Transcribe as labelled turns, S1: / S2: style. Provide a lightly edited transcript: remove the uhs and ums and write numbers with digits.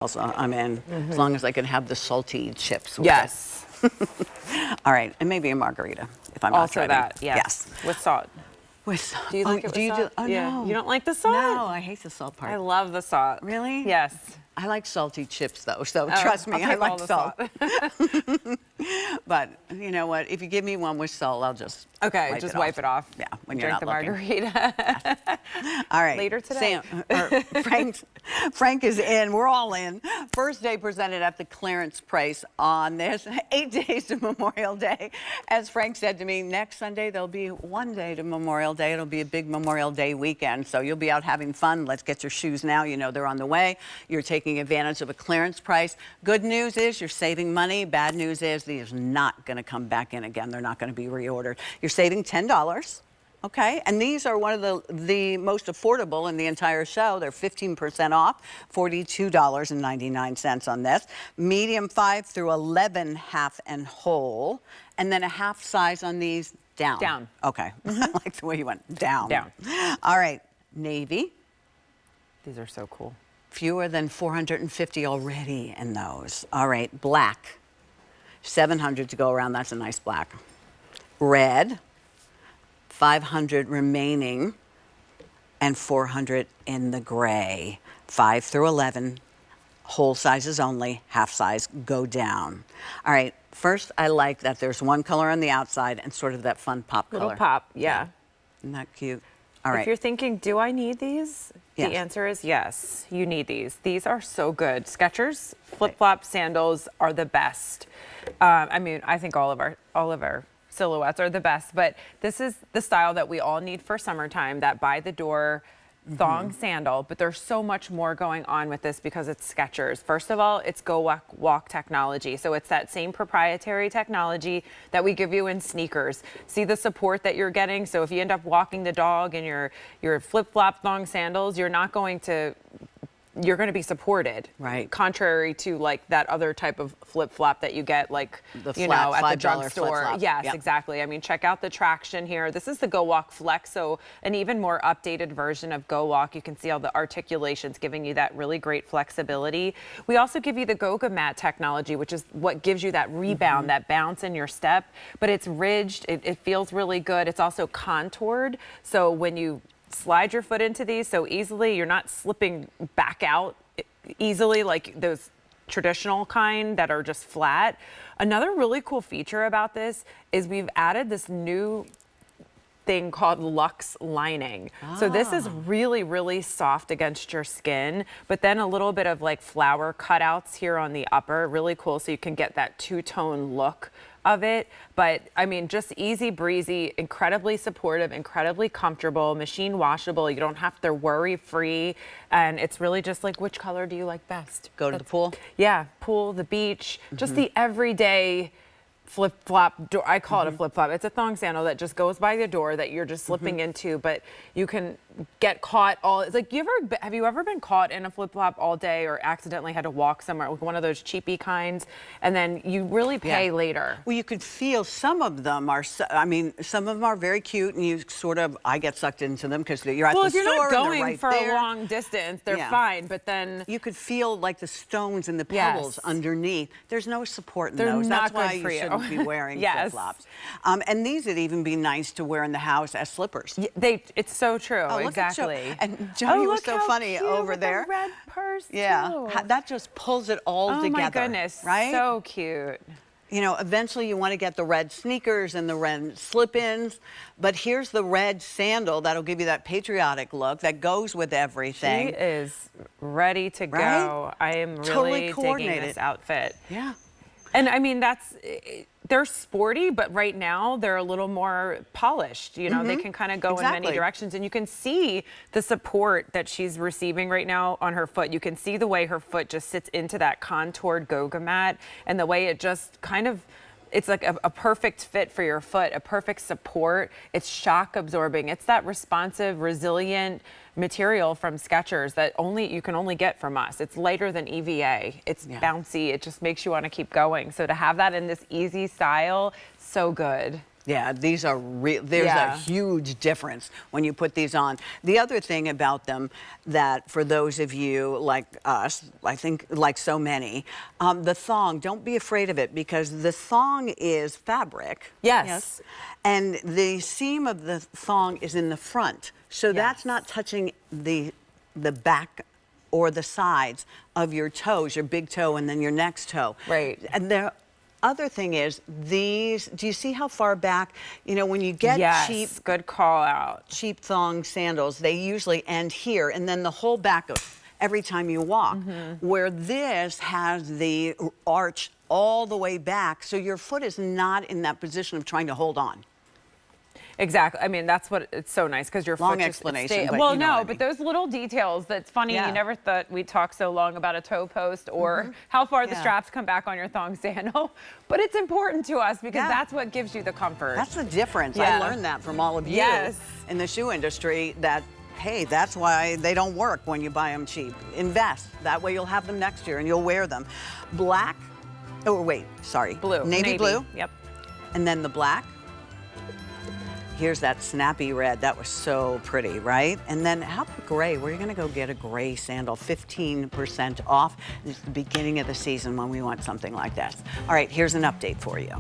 S1: Also, I'm in, as long as I can have the salty chips with
S2: Yes.
S1: it. All right, and maybe a margarita if I'm not
S2: Also
S1: driving.
S2: that, yes. With salt.
S1: With,
S2: Do you like it with salt?
S1: Oh,
S2: yeah.
S1: no.
S2: You don't like the salt?
S1: No, I hate the salt part.
S2: I love the salt.
S1: Really?
S2: Yes.
S1: I like salty chips, though, so
S2: Oh,
S1: trust me,
S2: I'll
S1: I
S2: take
S1: like
S2: all the
S1: salt. But you know what? If you give me one with salt, I'll just
S2: wipe it off.
S1: Yeah, when you're
S2: Drink
S1: not
S2: the
S1: looking.
S2: margarita.
S1: All right.
S2: Later today.
S1: Frank is in. We're all in. First day presented at the clearance price on this. 8 days to Memorial Day. As Frank said to me, next Sunday there'll be 1 day to Memorial Day. It'll be a big Memorial Day weekend. So you'll be out having fun. Let's get your shoes now. You know they're on the way. You're taking advantage of a clearance price. Good news is you're saving money. Bad news is these are not going to come back in again. They're not going to be reordered. You're saving $10. Okay, and these are one of the most affordable in the entire show. They're 15% off, $42.99 on this. Medium 5 through 11, half and whole, and then a half size on these down.
S2: Down.
S1: Okay, I like the way you went down.
S2: Down.
S1: All right, navy.
S2: These are so cool.
S1: Fewer than 450 already in those. All right, black. 700 to go around. That's a nice black. Red. 500 remaining and 400 in the gray. 5 through 11, whole sizes only, half size go down. All right, first I like that there's one color on the outside and sort of that fun pop color.
S2: Little pop, yeah.
S1: Isn't that cute? All right.
S2: If you're thinking, do I need these?
S1: Yes.
S2: The answer is yes, you need these. These are so good. Skechers flip-flop sandals are the best. I mean, I think all of our silhouettes are the best, but this is the style that we all need for summertime, that by the door thong sandal, but there's so much more going on with this because it's Skechers. First of all, it's Go Walk technology. So it's that same proprietary technology that we give you in sneakers. See the support that you're getting? So if you end up walking the dog in your flip-flop thong sandals, you're going to be supported,
S1: right?
S2: Contrary to like that other type of flip-flop that you get, like at the drugstore. Yes, yep. Exactly. I mean, check out the traction here. This is the Go Walk Flex, so an even more updated version of Go Walk. You can see all the articulations giving you that really great flexibility. We also give you the Goga Mat technology, which is what gives you that rebound, that bounce in your step, but it's ridged. It feels really good. It's also contoured, so when you slide your foot into these so easily, you're not slipping back out easily like those traditional kind that are just flat. Another really cool feature about this is we've added this new thing called Luxe lining. So this is really, really soft against your skin, but then a little bit of like flower cutouts here on the upper, really cool, so you can get that two-tone look of it. But I mean, just easy breezy, incredibly supportive, incredibly comfortable, machine washable. You don't have to worry free. And it's really just like, which color do you like best?
S1: Go to the pool?
S2: Yeah, pool, the beach, just the everyday flip-flop door. I call it a flip-flop. It's a thong sandal that just goes by the door that you're just slipping into, but you can get caught it's like, have you ever been caught in a flip-flop all day or accidentally had to walk somewhere with one of those cheapy kinds, and then you really pay later?
S1: Well, you could feel some of them are, some of them are very cute, and you sort of, I get sucked into them because you're at the store.
S2: Well, if you're not going
S1: right
S2: for
S1: there.
S2: a long distance, they're fine, but then
S1: you could feel like the stones and the pebbles underneath. There's no support in those.
S2: Not
S1: That's why
S2: good for
S1: you shouldn't be wearing flip-flops. And these would even be nice to wear in the house as slippers.
S2: It's so true.
S1: Oh,
S2: exactly.
S1: And Johnny was so funny
S2: cute
S1: over
S2: with
S1: there.
S2: The red purse too.
S1: That just pulls it all together.
S2: Oh my goodness,
S1: right?
S2: So cute.
S1: You know, eventually you want to get the red sneakers and the red slip-ins, but here's the red sandal that'll give you that patriotic look that goes with everything.
S2: She is ready to go. I am really digging this outfit.
S1: Yeah.
S2: And I mean, they're sporty, but right now they're a little more polished. You know, they can kind of go in many directions, and you can see the support that she's receiving right now on her foot. You can see the way her foot just sits into that contoured Goga Mat, and the way it just kind of, it's like a perfect fit for your foot, a perfect support. It's shock absorbing. It's that responsive, resilient material from Skechers that you can only get from us. It's lighter than EVA. It's bouncy. It just makes you want to keep going. So to have that in this easy style, so good.
S1: Yeah, these are real. There's a huge difference when you put these on. The other thing about them that for those of you like us, I think like so many, the thong, don't be afraid of it because the thong is fabric.
S2: Yes.
S1: And the seam of the thong is in the front. So that's not touching the back or the sides of your toes, your big toe and then your next toe.
S2: Right.
S1: And the other thing is these, do you see how far back, you know, when you get cheap,
S2: good call out.
S1: Cheap thong sandals, they usually end here and then the whole back of every time you walk, where this has the arch all the way back. So your foot is not in that position of trying to hold on.
S2: Exactly. I mean, that's what it's so nice because your
S1: long
S2: foot
S1: explanation.
S2: But well, no, but those little details. That's funny. You never thought we'd talk so long about a toe post or how far the straps come back on your thong sandal, but it's important to us because that's what gives you the comfort.
S1: That's the difference. I learned that from all of you in the shoe industry. That hey, that's why they don't work when you buy them cheap. Invest. That way you'll have them next year and you'll wear them. Black. Oh wait, sorry.
S2: Blue.
S1: Navy blue.
S2: Yep. And
S1: then the black. Here's that snappy red. That was so pretty, right? And then how about gray? We're going to go get a gray sandal, 15% off. It's the beginning of the season when we want something like this. All right, here's an update for you.